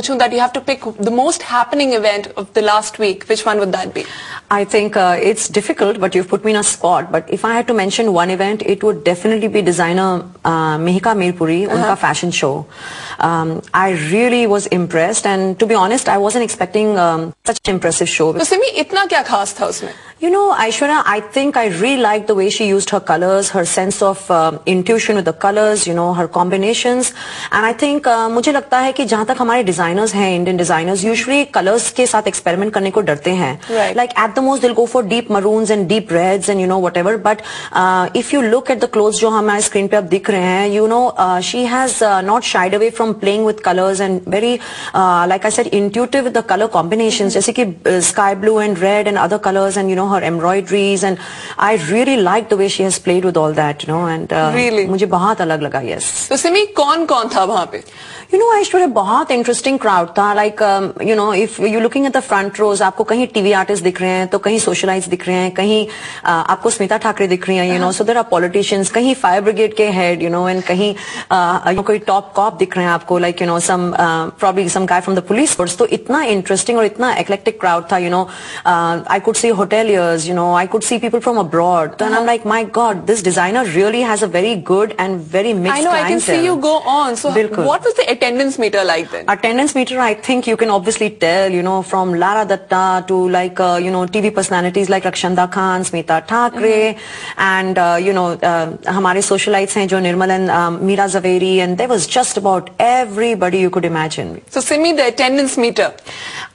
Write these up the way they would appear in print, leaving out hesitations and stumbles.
that you have to pick the most happening event of the last week, which one would that be? I think it's difficult, but you've put me in a spot. But if I had to mention one event, it would definitely be designer Mihika Mirpuri, unka fashion show. I really was impressed, and to be honest, I wasn't expecting such an impressive show. So Simi, itna kya khas tha usme? You know, Aishwarya, I think I really liked the way she used her colors, her sense of intuition with the colors, you know, her combinations. And I think मुझे लगता है कि जहाँ तक हमारे designers हैं, Indian designers, usually colors के साथ experiment करने को डरते हैं. Right. Like at the most they'll go for deep maroons and deep reds and you know whatever. But if you look at the clothes जो हमारे screen पे अब दिख रहे हैं, you know, she has not shied away from playing with colors and very, like I said, intuitive with the color combinations. जैसे कि sky blue and red and other colors and you know her embroideries, and I really liked the way she has played with all that, you know, and really मुझे बहुत अलग लगा. Yes. तो सिमी कौन-कौन था वहाँ पे? You know, Aishwarya, बहुत interesting crowd था. Like, you know, if you're looking at the front rows, आपको कहीं TV artists दिख रहे हैं, तो कहीं socialites दिख रहे हैं, कहीं आपको स्मिता ठाकरे दिख रही हैं, you know, so there are politicians, कहीं fire brigade के head, you know, and कहीं कोई top cop दिख रहे हैं आपको, like, you know, some probably some guy from the police force. तो इतना interesting और इतना eclectic crowd था, you know. I could see hoteliers, you know, I could see people from abroad. And I'm like, my God, this designer really has a very good and very mixed I know, clientele. I can see you go on. So what was the attendance meter like then? Attendance meter, I think you can obviously tell, you know, from Lara Datta to like, you know, TV personalities like Rakshanda Khan, Smita Thakre, and, you know, हमारे socialites हैं जो Nirmal and Meera Zaveri, and there was just about everybody you could imagine. So Simi, the attendance meter?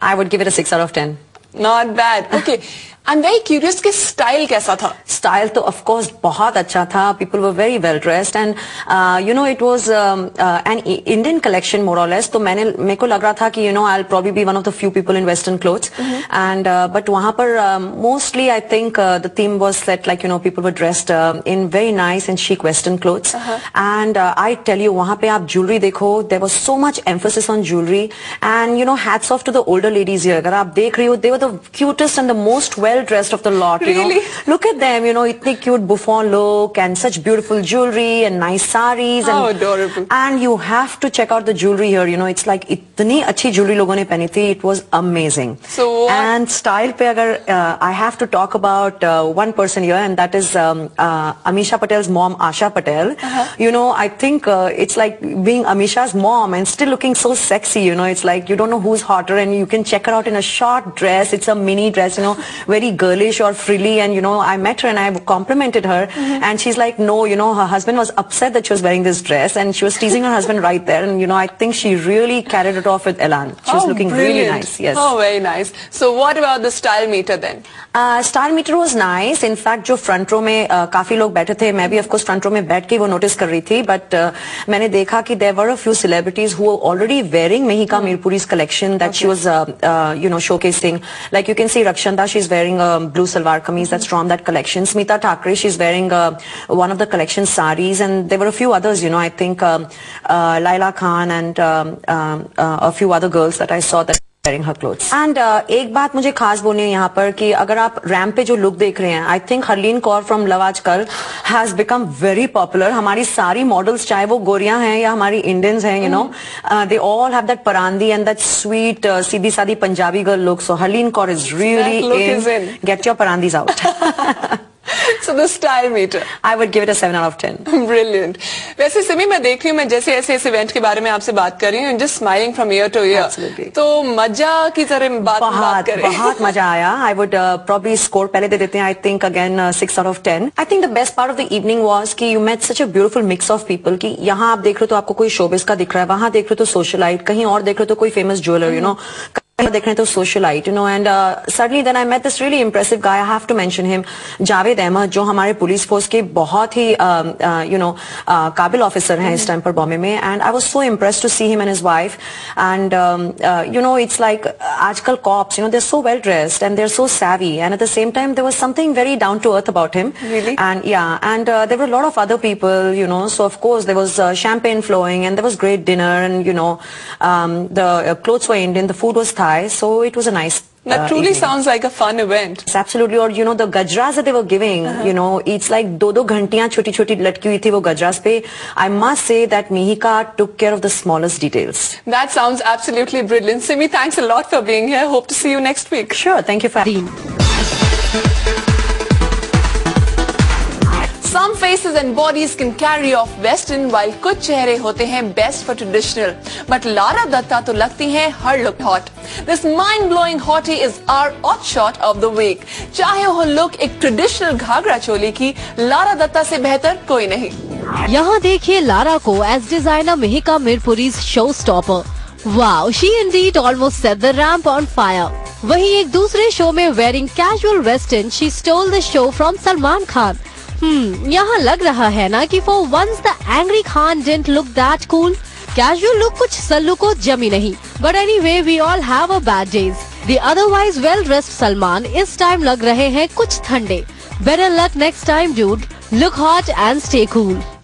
I would give it a 6 out of 10. Not bad. Okay. I'm very curious कि style कैसा था? Style तो of course बहुत अच्छा था. People were very well dressed, and you know it was an Indian collection more or less. तो मेरे को लग रहा था कि you know I'll probably be one of the few people in Western clothes. And but वहाँ पर mostly I think the theme was set like you know people were dressed in very nice and chic Western clothes. And I tell you वहाँ पे आप jewelry देखो, there was so much emphasis on jewelry, and you know hats off to the older ladies here. अगर आप देख रही हो, they were the cutest and the most well dressed of the lot, you really? know. Look at them, you know, itni cute bouffant look and such beautiful jewelry and nice saris. How and adorable. And you have to check out the jewelry here, you know, it's like itni achhi jewelry logon ne pehni thi, it was amazing. So what? And style pe agar I have to talk about one person here, and that is Amisha Patel's mom, Asha Patel. You know, I think it's like being Amisha's mom and still looking so sexy, you know, it's like you don't know who's hotter, and you can check her out in a short dress, it's a mini dress, you know, very girlish or frilly. And you know I met her and I complimented her, and she's like, no, you know, her husband was upset that she was wearing this dress, and she was teasing her husband right there, and you know I think she really carried it off with elan. She was looking really nice. Yes. Oh, very nice. So what about the style meter then? Style meter was nice. In fact जो front row में काफी लोग बैठे थे, मैं भी of course front row में बैठ के वो notice कर रही थी, but मैंने देखा कि there were a few celebrities who were already wearing Mihika Mirpuri's collection that she was you know showcasing. Like you can see Rakshanda, she's wearing a blue salwar kameez that's from that collection. Smita Thakre, she's wearing one of the collection saris, and there were a few others, you know, I think Laila Khan and a few other girls that I saw that wearing her clothes. And एक बात मुझे खास बोलनी है यहाँ पर कि अगर आप रैम्प पे जो लुक देख रहे हैं, I think Harleen Kaur from Love आजकल has become very popular. हमारी सारी मॉडल्स चाहे वो गोरियां हैं या हमारी इंडियंस हैं, you know, they all have that parandi and that sweet सीधी सादी Punjabi girl look. So Harleen Kaur is really in. Get your parandis out. So the style meter, I would give it a 7 out of 10. Brilliant. वैसे सिमी मैं देख रही हूँ, मैं जैसे ऐसे इस इवेंट के बारे में आपसे बात कर रही हूँ, just smiling from ear to ear. Absolutely. तो मजा की तरह बात करें. बहुत मजा आया. I would probably score पहले दे देते हैं. I think again 6 out of 10. I think the best part of the evening was कि you met such a beautiful mix of people. कि यहाँ आप देख रहे हो तो आपको कोई showbiz का दिख रहा है, वहाँ देख रहे हो तो socialite, कहीं और देख रहे हो तो कोई famous jeweler, you know. देख रहे तो socialite, you know, and suddenly then I met this really impressive guy. I have to mention him, Javed Ahmed, जो हमारे पुलिस फोर्स के बहुत ही you know काबिल ऑफिसर हैं इस टाइम पर बॉम्बे में, and I was so impressed to see him and his wife. And you know it's like आजकल cops, you know, they're so well dressed and they're so savvy, and at the same time there was something very down to earth about him. Really? And yeah, and there were a lot of other people, you know, so of course there was champagne flowing, and there was great dinner, and you know the clothes were Indian, the food was Thai, so it was a nice That truly sounds like a fun event. Absolutely. और you know the gajras that they were giving, you know, it's like 2-2 घंटियां छोटी-छोटी लटकी हुई थी वो गजरास पे. I must say that Mihika took care of the smallest details. That sounds absolutely brilliant. Simi, thanks a lot for being here. Hope to see you next week. Sure. Thank you for Some faces and bodies can carry off Western while कुछ चेहरे होते हैं best for traditional. But Lara Dutta तो लगती हैं हर look hot. This mind-blowing hottie is our hot shot of the week. चाहे वो look एक traditional घाघरा चोली की, Lara Dutta से बेहतर कोई नहीं. यहाँ देखिए लारा को as designer Mihika Mirpuri's showstopper. Wow, she indeed almost set the ramp on fire. वहीं एक दूसरे शो में wearing casual western, she stole the show from Salman Khan. यहाँ लग रहा है ना कि for once the angry Khan didn't look that cool. Casual look कुछ सल्लू को जमी नहीं. But anyway, we all have our bad days. The otherwise well-dressed Salman इस टाइम लग रहे हैं कुछ ठंडे. Better luck next time, dude. Look hot and stay cool.